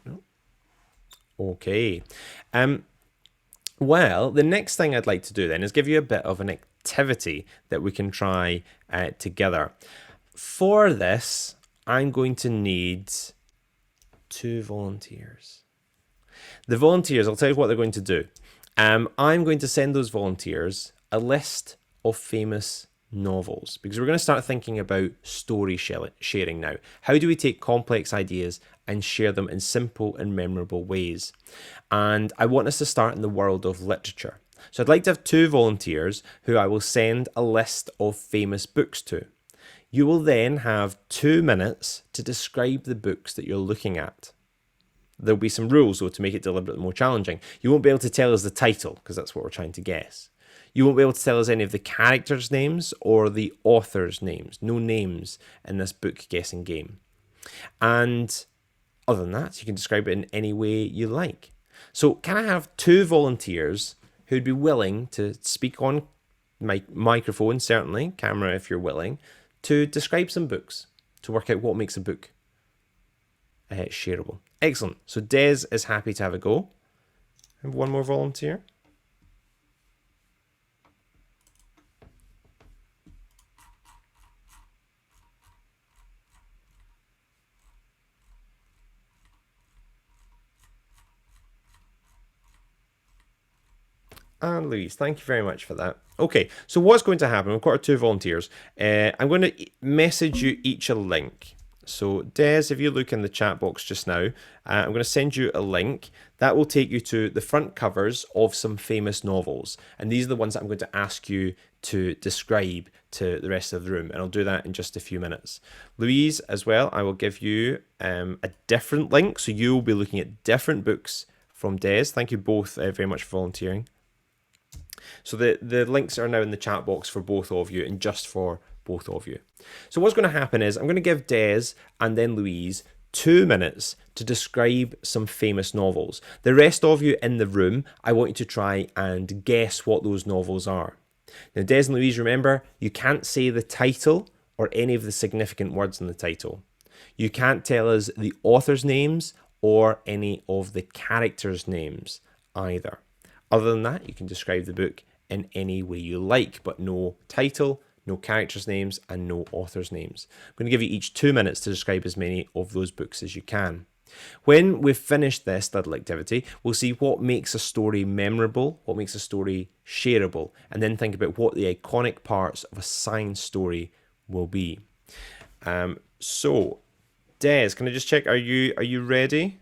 No. Okay. Well, the next thing I'd like to do then is give you a bit of an activity that we can try together. For this, I'm going to need 2 volunteers. The volunteers, I'll tell you what they're going to do. I'm going to send those volunteers a list of famous novels, because we're going to start thinking about story sharing now. How do we take complex ideas and share them in simple and memorable ways? And I want us to start in the world of literature. So I'd like to have 2 volunteers who I will send a list of famous books to. You will then have 2 minutes to describe the books that you're looking at. There'll be some rules, though, to make it deliberately more challenging. You won't be able to tell us the title, because that's what we're trying to guess. You won't be able to tell us any of the characters' names or the authors' names. No names in this book guessing game. And other than that, you can describe it in any way you like. So can I have 2 volunteers who'd be willing to speak on my microphone, certainly, camera if you're willing, to describe some books, to work out what makes a book shareable. Excellent. So Des is happy to have a go. I have one more volunteer. And Louise, thank you very much for that. Okay, so what's going to happen? We've got our 2 volunteers. I'm going to message you each a link. So, Des, if you look in the chat box just now, I'm going to send you a link that will take you to the front covers of some famous novels. And these are the ones that I'm going to ask you to describe to the rest of the room. And I'll do that in just a few minutes. Louise, as well, I will give you a different link. So you'll be looking at different books from Des. Thank you both very much for volunteering. So the links are now in the chat box for both of you and just for both of you. So what's going to happen is I'm going to give Des and then Louise 2 minutes to describe some famous novels. The rest of you in the room, I want you to try and guess what those novels are. Now, Des and Louise, remember, you can't say the title or any of the significant words in the title. You can't tell us the author's names or any of the characters' names either. Other than that, you can describe the book in any way you like, but no title, no characters' names, and no authors' names. I'm going to give you each 2 minutes to describe as many of those books as you can. When we've finished this little activity, we'll see what makes a story memorable, what makes a story shareable, and then think about what the iconic parts of a science story will be. So, Des, can I just check, are you ready?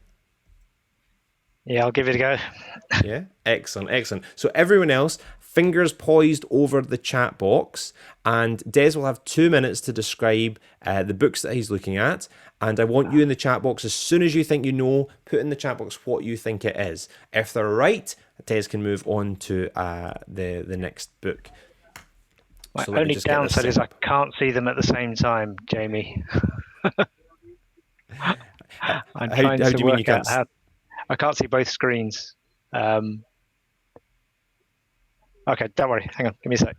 Yeah, I'll give it a go. Yeah, excellent. So everyone else, fingers poised over the chat box, and Des will have 2 minutes to describe the books that he's looking at. And I want you in the chat box, as soon as you think you know, put in the chat box what you think it is. If they're right, Des can move on to the next book. My So let me only just get this downside is set I up. can't see them at the same time, Jamie. I'm How trying do to you mean work you can't out how. I can't see both screens. Okay, don't worry. Hang on, give me a sec.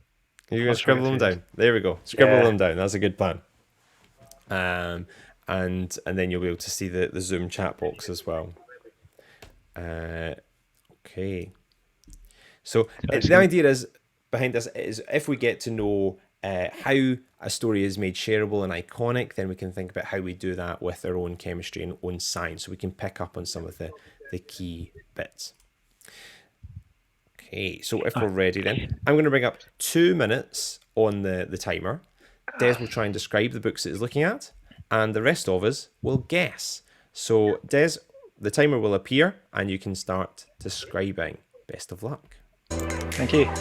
You're going I'll to scribble try them to- down. There we go. Scribble Yeah. them down. That's a good plan. And then you'll be able to see the Zoom chat box as well. Okay. So the idea is behind this is if we get to know how a story is made shareable and iconic, then we can think about how we do that with our own chemistry and own science, so we can pick up on some of the key bits. Okay, so if we're ready then, I'm going to bring up 2 minutes on the timer. Des will try and describe the books that he's looking at, and the rest of us will guess. So Des, the timer will appear, and you can start describing. Best of luck. Thank you.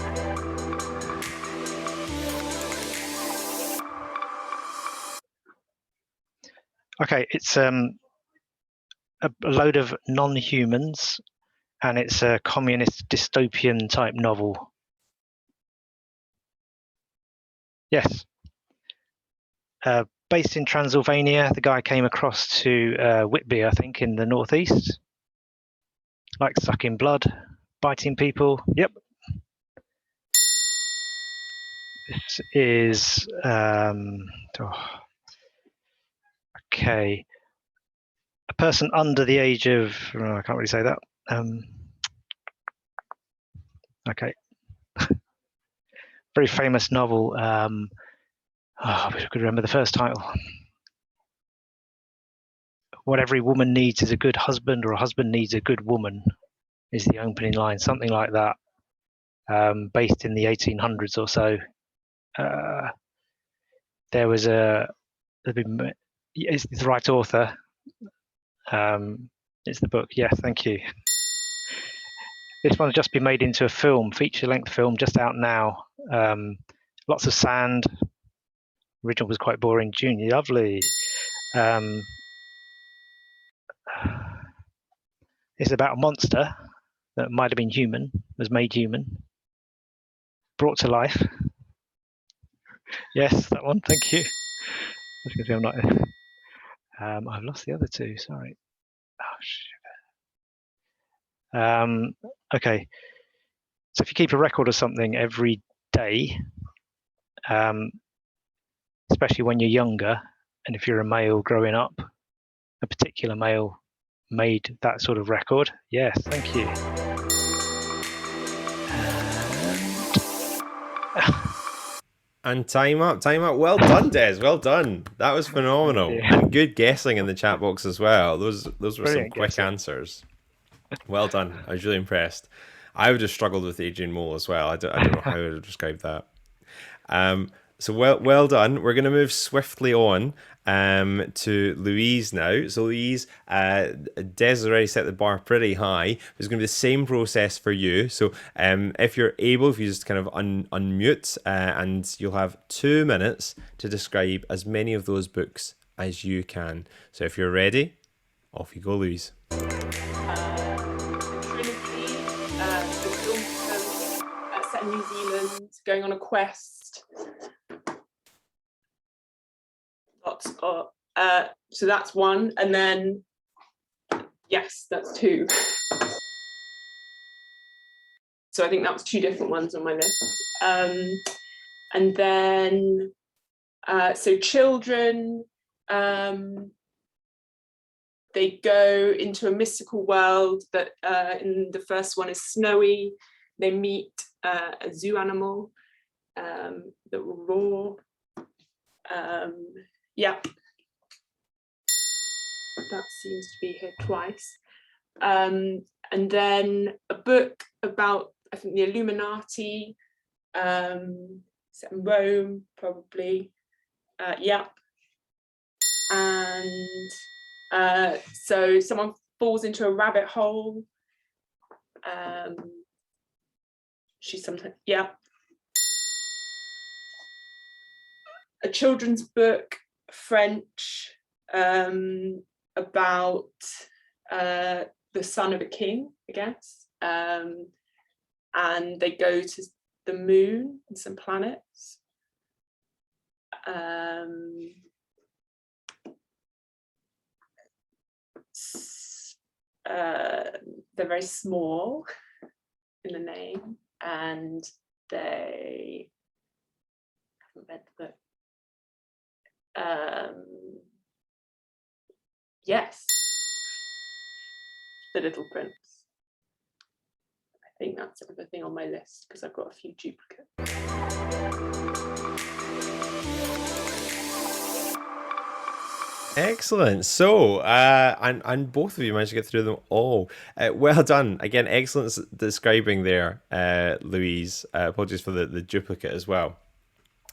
Okay, it's a load of non-humans, and it's a communist dystopian type novel. Yes. Based in Transylvania, the guy came across to Whitby, I think, in the northeast. Like sucking blood, biting people. Yep. This is okay. A person under the age of I can't really say that. Okay. Very famous novel. I wish I could remember the first title. What every woman needs is a good husband, or a husband needs a good woman, is the opening line, something like that. Based in the 1800s or so. There was it's the right author. It's the book. Yeah, thank you. This one's just been made into a film, feature-length film, just out now. Lots of sand. Original was quite boring. Junior, lovely. It's about a monster that might have been human, was made human, brought to life. Yes, that one. Thank you. I was going to say I'm not. I've lost the other two. Sorry. Oh shit. Okay. So if you keep a record of something every day, especially when you're younger, and if you're a male growing up, a particular male made that sort of record. Yes, thank you. And time up. Well done, Des. Well done. That was phenomenal. And good guessing in the chat box as well. Those were Brilliant some quick guessing. answers. Well done. I was really impressed. I would have struggled with Adrian Mole as well. I don't know how I would have described that. So well done. We're going to move swiftly on. to Louise now. So Louise, Des has already set the bar pretty high. It's going to be the same process for you. So if you're able, if you just kind of unmute, and you'll have 2 minutes to describe as many of those books as you can. So if you're ready, off you go, Louise. Trinity, the film set in New Zealand, going on a quest. Lots of, so that's one, and then yes, that's two. So I think that was two different ones on my list. And then so children, they go into a mystical world that in the first one is snowy. They meet a zoo animal that will roar. Yeah, that seems to be here twice. And then a book about, I think, the Illuminati, set in Rome, probably. Yeah. And so someone falls into a rabbit hole. She's sometimes, yeah. A children's book, French, about the son of a king, I guess. And they go to the moon and some planets. They're very small in the name, and they haven't read the book. Yes, The Little Prince. I think that's everything on my list because I've got a few duplicates. Excellent. So, and both of you managed to get through them all. Well done. Again, excellent describing there, Louise. Apologies for the duplicate as well.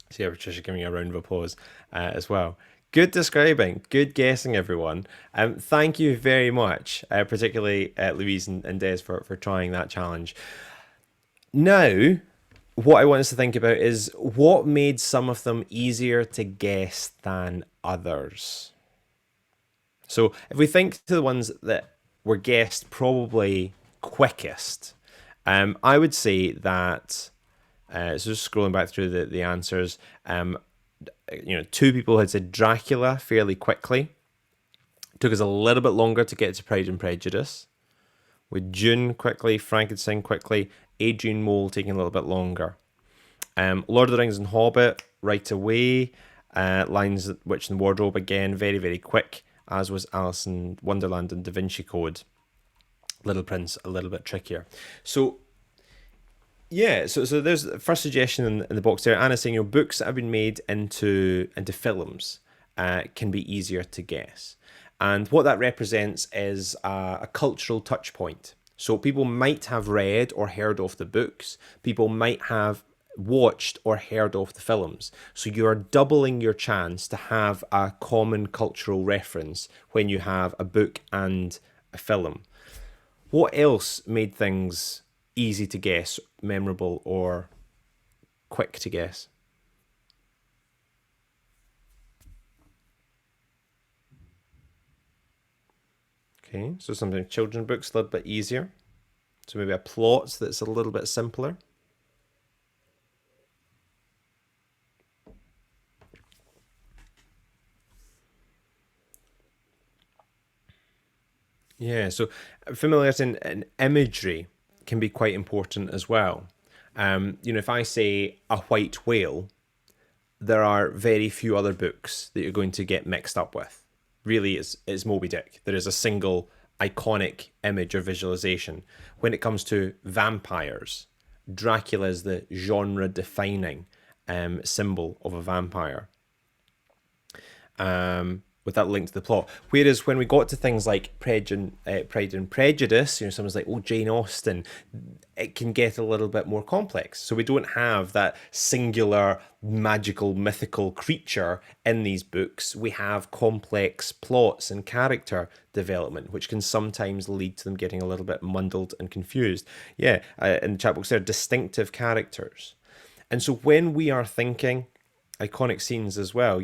So yeah, Patricia giving you a round of applause as well. Good describing, good guessing, everyone. Thank you very much, particularly Louise and Des for trying that challenge. Now, what I want us to think about is what made some of them easier to guess than others. So if we think to the ones that were guessed probably quickest, I would say that, so just scrolling back through the answers, two people had said Dracula fairly quickly. It took us a little bit longer to get to Pride and Prejudice. With June quickly, Frankenstein quickly, Adrian Mole taking a little bit longer. Lord of the Rings and Hobbit right away. Lions, Witch and Wardrobe again, very, very quick, as was Alice in Wonderland and Da Vinci Code. Little Prince, a little bit trickier. So, yeah, so there's the first suggestion in the box there. Anna's saying, books that have been made into films can be easier to guess. And what that represents is a cultural touch point. So people might have read or heard of the books. People might have watched or heard of the films. So you're doubling your chance to have a common cultural reference when you have a book and a film. What else made things easy to guess, memorable, or quick to guess? Okay, so something children's books a little bit easier. So maybe a plot that's a little bit simpler. Yeah, so familiarity and imagery can be quite important as well. If I say a white whale, there are very few other books that you're going to get mixed up with. Really, it's Moby Dick. There is a single iconic image or visualization. When it comes to vampires, Dracula is the genre-defining symbol of a vampire. with that link to the plot. Whereas when we got to things like Pride and Prejudice, someone's like, oh, Jane Austen, it can get a little bit more complex. So we don't have that singular magical mythical creature in these books. We have complex plots and character development, which can sometimes lead to them getting a little bit muddled and confused. Yeah, in the chat box there, distinctive characters. And so when we are thinking iconic scenes as well,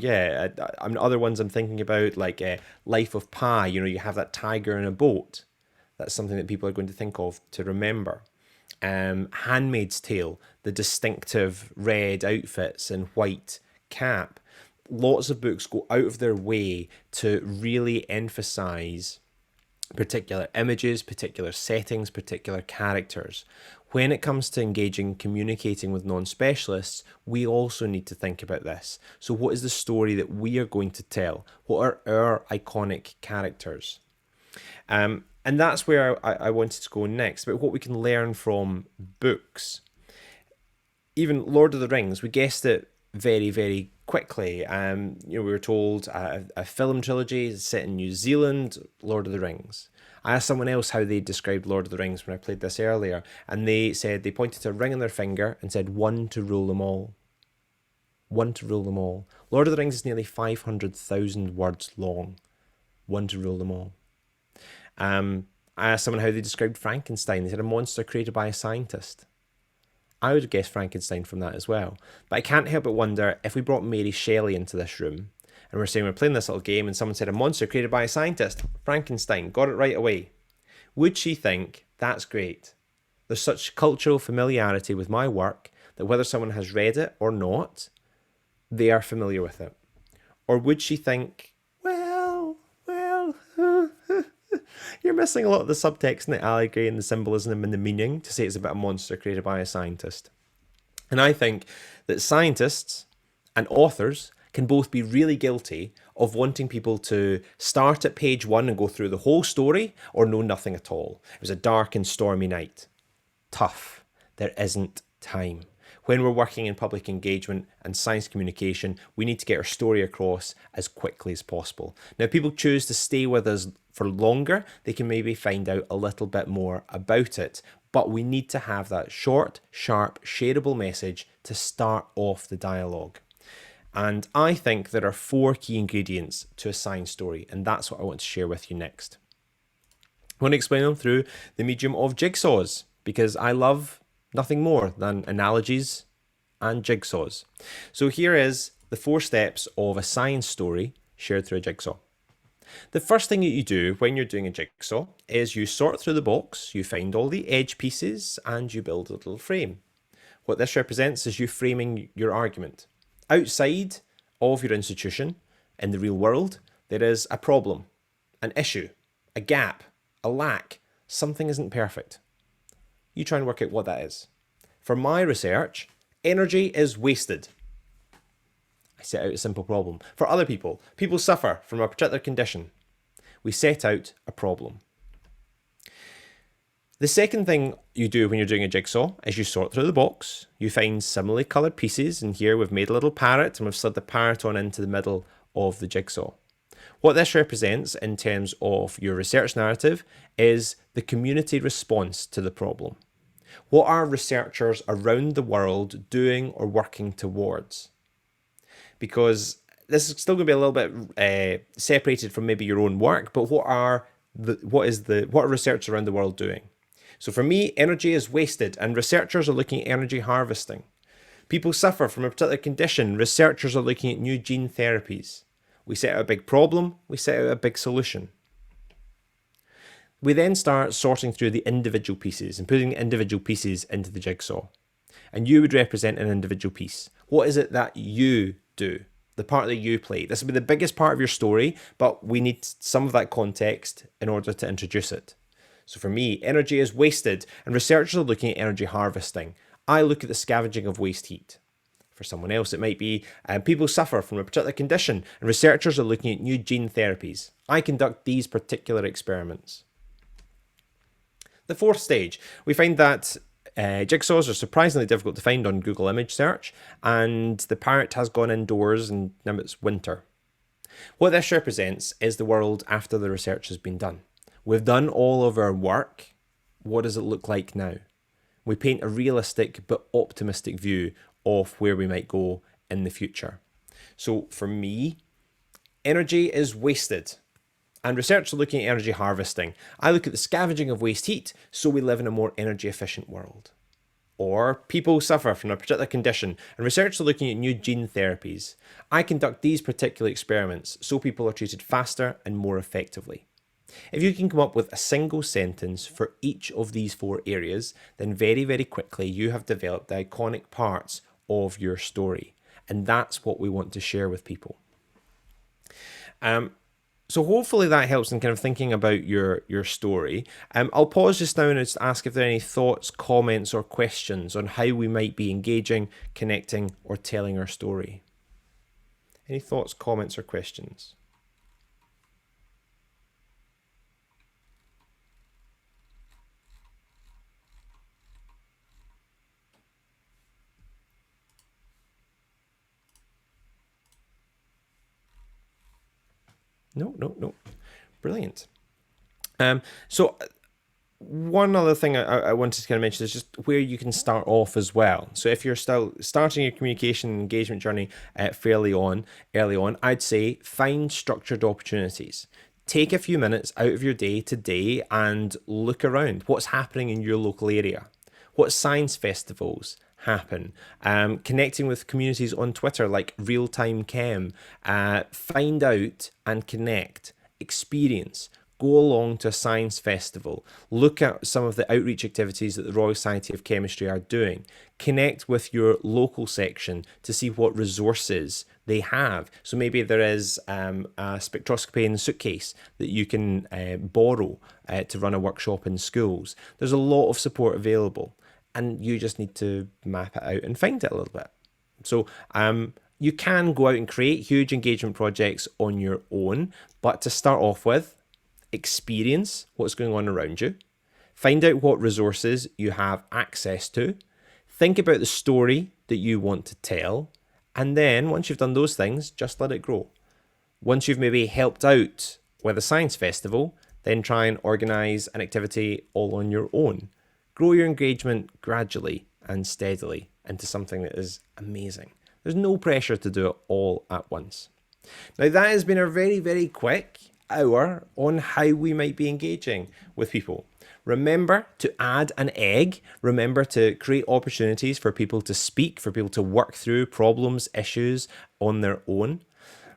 other ones I'm thinking about, like Life of Pi, you have that tiger in a boat. That's something that people are going to think of to remember. Handmaid's Tale, the distinctive red outfits and white cap. Lots of books go out of their way to really emphasize particular images, particular settings, particular characters. When it comes to engaging, communicating with non-specialists, we also need to think about this. So what is the story that we are going to tell? What are our iconic characters? And that's where I wanted to go next, about what we can learn from books. Even Lord of the Rings, we guessed it very, very quickly. We were told a film trilogy set in New Zealand, Lord of the Rings. I asked someone else how they described Lord of the Rings when I played this earlier, and they said they pointed to a ring on their finger and said, one to rule them all. One to rule them all. Lord of the Rings is nearly 500,000 words long. One to rule them all. I asked someone how they described Frankenstein. They said a monster created by a scientist. I would have guessed Frankenstein from that as well. But I can't help but wonder, if we brought Mary Shelley into this room and we're saying we're playing this little game and someone said a monster created by a scientist, Frankenstein, got it right away, would she think, that's great? There's such cultural familiarity with my work that whether someone has read it or not, they are familiar with it. Or would she think, well, you're missing a lot of the subtext and the allegory and the symbolism and the meaning to say it's about a monster created by a scientist? And I think that scientists and authors can both be really guilty of wanting people to start at page 1 and go through the whole story, or know nothing at all. It was a dark and stormy night. Tough. There isn't time. When we're working in public engagement and science communication, we need to get our story across as quickly as possible. Now, if people choose to stay with us for longer, they can maybe find out a little bit more about it. But we need to have that short, sharp, shareable message to start off the dialogue. And I think there are 4 key ingredients to a science story, and that's what I want to share with you next. I want to explain them through the medium of jigsaws, because I love nothing more than analogies and jigsaws. So here is the 4 steps of a science story shared through a jigsaw. The first thing that you do when you're doing a jigsaw is you sort through the box, you find all the edge pieces, and you build a little frame. What this represents is you framing your argument. Outside of your institution, in the real world, there is a problem, an issue, a gap, a lack. Something isn't perfect. You try and work out what that is. For my research, energy is wasted. I set out a simple problem. For other people, people suffer from a particular condition. We set out a problem. The second thing you do when you're doing a jigsaw is you sort through the box, you find similarly coloured pieces, and here we've made a little parrot and we've slid the parrot on into the middle of the jigsaw. What this represents in terms of your research narrative is the community response to the problem. What are researchers around the world doing or working towards? Because this is still going to be a little bit separated from maybe your own work, but what are researchers around the world doing? So for me, energy is wasted, and researchers are looking at energy harvesting. People suffer from a particular condition. Researchers are looking at new gene therapies. We set out a big problem, we set out a big solution. We then start sorting through the individual pieces and putting the individual pieces into the jigsaw. And you would represent an individual piece. What is it that you do? The part that you play. This will be the biggest part of your story, but we need some of that context in order to introduce it. So for me, energy is wasted, and researchers are looking at energy harvesting. I look at the scavenging of waste heat. For someone else, it might be people suffer from a particular condition, and researchers are looking at new gene therapies. I conduct these particular experiments. The 4th stage, we find that jigsaws are surprisingly difficult to find on Google image search, and the parrot has gone indoors and now it's winter. What this represents is the world after the research has been done. We've done all of our work. What does it look like now? We paint a realistic but optimistic view of where we might go in the future. So for me, energy is wasted. And research are looking at energy harvesting. I look at the scavenging of waste heat so we live in a more energy efficient world. Or people suffer from a particular condition and research are looking at new gene therapies. I conduct these particular experiments so people are treated faster and more effectively. If you can come up with a single sentence for each of these 4 areas, then very, very quickly you have developed the iconic parts of your story. And that's what we want to share with people. So hopefully that helps in kind of thinking about your story. I'll pause just now and just ask if there are any thoughts, comments, or questions on how we might be engaging, connecting, or telling our story. Any thoughts, comments, or questions? No. Brilliant. So one other thing I wanted to kind of mention is just where you can start off as well. So if you're still starting your communication and engagement journey early on, I'd say find structured opportunities. Take a few minutes out of your day today and look around. What's happening in your local area? What science festivals happen? Connecting with communities on Twitter like Real Time Chem. Find out and connect, experience. Go along to a science festival. Look at some of the outreach activities that the Royal Society of Chemistry are doing. Connect with your local section to see what resources they have. So maybe there is a spectroscopy in the suitcase that you can borrow to run a workshop in schools. There's a lot of support available. And you just need to map it out and find it a little bit. So you can go out and create huge engagement projects on your own, but to start off with, experience what's going on around you, find out what resources you have access to, think about the story that you want to tell, and then once you've done those things, just let it grow. Once you've maybe helped out with a science festival, then try and organise an activity all on your own. Grow your engagement gradually and steadily into something that is amazing. There's no pressure to do it all at once. Now that has been a very, very quick hour on how we might be engaging with people. Remember to add an egg. Remember to create opportunities for people to speak, for people to work through problems, issues on their own.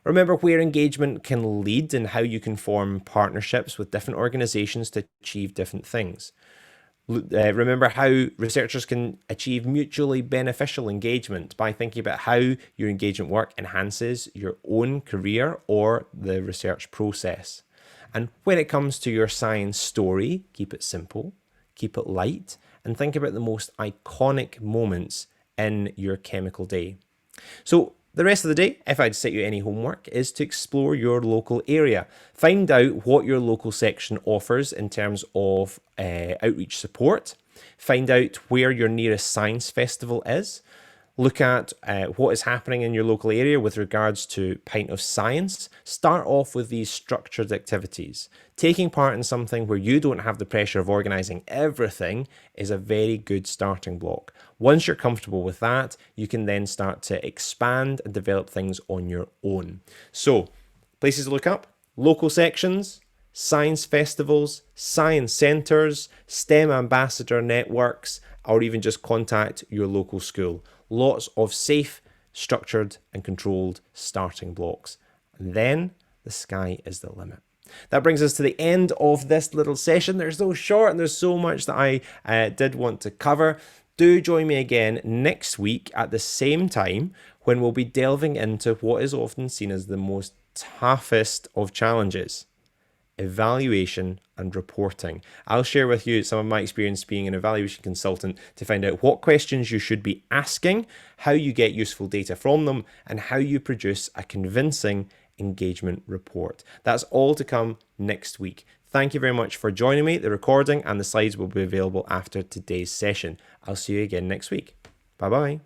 Remember where engagement can lead and how you can form partnerships with different organizations to achieve different things. Remember how researchers can achieve mutually beneficial engagement by thinking about how your engagement work enhances your own career or the research process. And when it comes to your science story, keep it simple, keep it light, and think about the most iconic moments in your chemical day. So the rest of the day, if I'd set you any homework, is to explore your local area. Find out what your local section offers in terms of outreach support. Find out where your nearest science festival is. Look at what is happening in your local area with regards to Pint of Science. Start off with these structured activities. Taking part in something where you don't have the pressure of organising everything is a very good starting block. Once you're comfortable with that, you can then start to expand and develop things on your own. So, places to look up, local sections, science festivals, science centres, STEM ambassador networks, or even just contact your local school. Lots of safe, structured and controlled starting blocks. And then the sky is the limit. That brings us to the end of this little session. They're so short and there's so much that I did want to cover. Do join me again next week at the same time when we'll be delving into what is often seen as the most toughest of challenges: evaluation and reporting. I'll share with you some of my experience being an evaluation consultant to find out what questions you should be asking, how you get useful data from them, and how you produce a convincing engagement report. That's all to come next week. Thank you very much for joining me. The recording and the slides will be available after today's session. I'll see you again next week. Bye-bye.